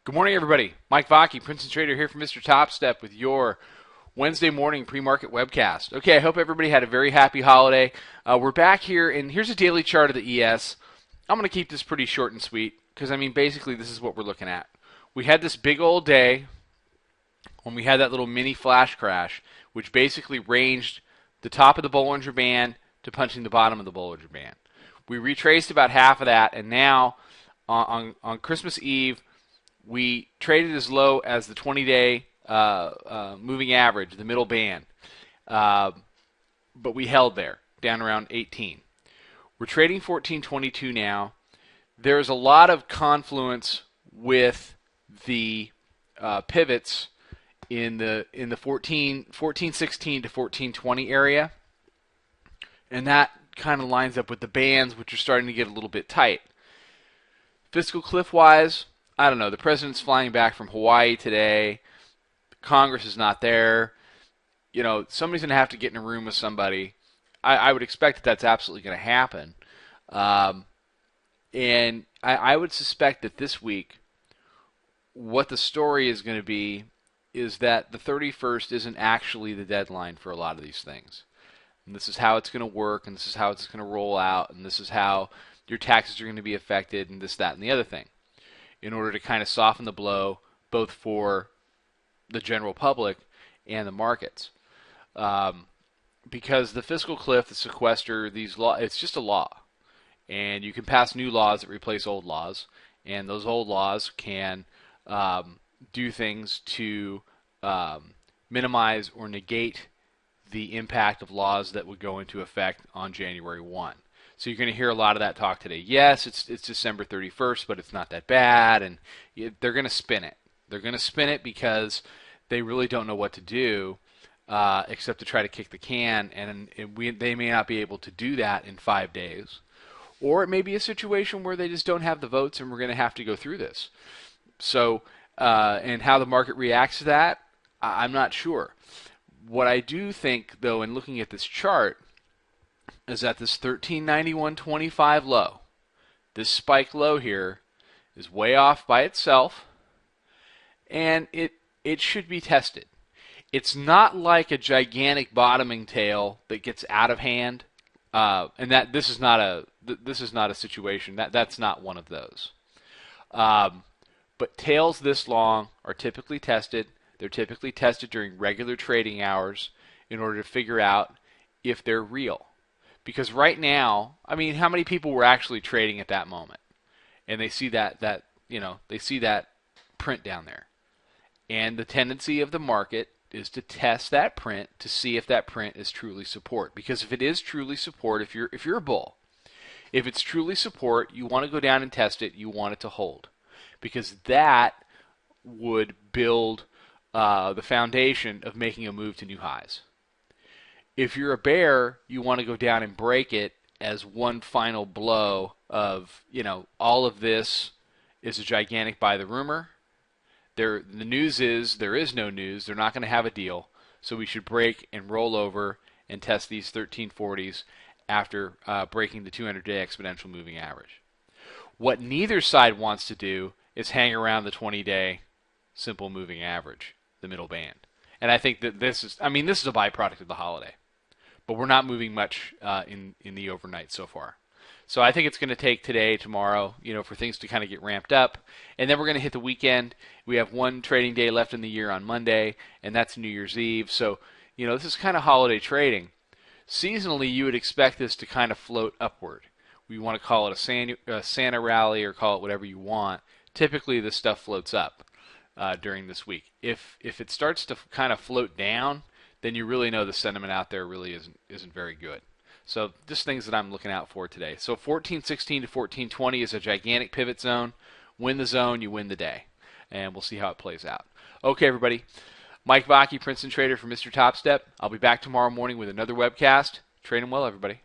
Good morning, everybody. Mike Vacchi, Princetontrader here from Mr. Topstep with your Wednesday morning pre-market webcast. Okay, I hope everybody had a very happy holiday. We're back here, and here's a daily chart of the ES. I'm going to keep this pretty short and sweet because, basically this is what we're looking at. We had this big old day when we had that little mini flash crash, which basically ranged the top of the Bollinger Band to punching the bottom of the Bollinger Band. We retraced about half of that, and now on Christmas Eve, we traded as low as the 20-day moving average, the middle band, but we held there, down around 18. We're trading 1422 now. There's a lot of confluence with the pivots in the 1416 to 1420 area, and that kind of lines up with the bands, which are starting to get a little bit tight. Fiscal cliff-wise, I don't know. The president's flying back from Hawaii today. Congress is not there. Somebody's going to have to get in a room with somebody. I would expect that that's absolutely going to happen. And I would suspect that this week, what the story is going to be is that the 31st isn't actually the deadline for a lot of these things. And this is how it's going to work, and this is how it's going to roll out, and this is how your taxes are going to be affected, and this, that, and the other thing, in order to kind of soften the blow both for the general public and the markets. Because the fiscal cliff, the sequester, these laws, it's just a law. And you can pass new laws that replace old laws, and those old laws can do things to minimize or negate the impact of laws that would go into effect on January 1. So you're going to hear a lot of that talk today. Yes, it's December 31st, but it's not that bad, and they're going to spin it. They're going to spin it because they really don't know what to do except to try to kick the can, and they may not be able to do that in 5 days. Or it may be a situation where they just don't have the votes, and we're going to have to go through this. So, and how the market reacts to that, I'm not sure. What I do think, though, in looking at this chart, is that this 1391.25 low, this spike low here, is way off by itself, and it should be tested. It's not like a gigantic bottoming tail that gets out of hand, and that this is not a situation that's not one of those. But tails this long are typically tested. They're typically tested during regular trading hours in order to figure out if they're real. Because right now, how many people were actually trading at that moment? And they see that print down there. And the tendency of the market is to test that print to see if that print is truly support. Because if it is truly support, if you're a bull, if it's truly support, you want to go down and test it, you want it to hold. Because that would build the foundation of making a move to new highs. If you're a bear, you want to go down and break it as one final blow of, all of this is a gigantic buy the rumor. The news is there is no news. They're not going to have a deal. So we should break and roll over and test these 1340s after breaking the 200-day exponential moving average. What neither side wants to do is hang around the 20-day simple moving average, the middle band. And I think that this is a byproduct of the holiday. But we're not moving much in the overnight so far. So I think it's going to take today, tomorrow, for things to kind of get ramped up. And then we're going to hit the weekend. We have one trading day left in the year on Monday, and that's New Year's Eve. So, this is kind of holiday trading. Seasonally, you would expect this to kind of float upward. We want to call it a Santa rally or call it whatever you want. Typically, this stuff floats up during this week. If it starts to kind of float down, then you really know the sentiment out there really isn't very good. So just things that I'm looking out for today. So 1416 to 1420 is a gigantic pivot zone. Win the zone, you win the day. And we'll see how it plays out. Okay, everybody. Mike Vacchi, Princetontrader for Mr. Topstep. I'll be back tomorrow morning with another webcast. Trade 'em well, everybody.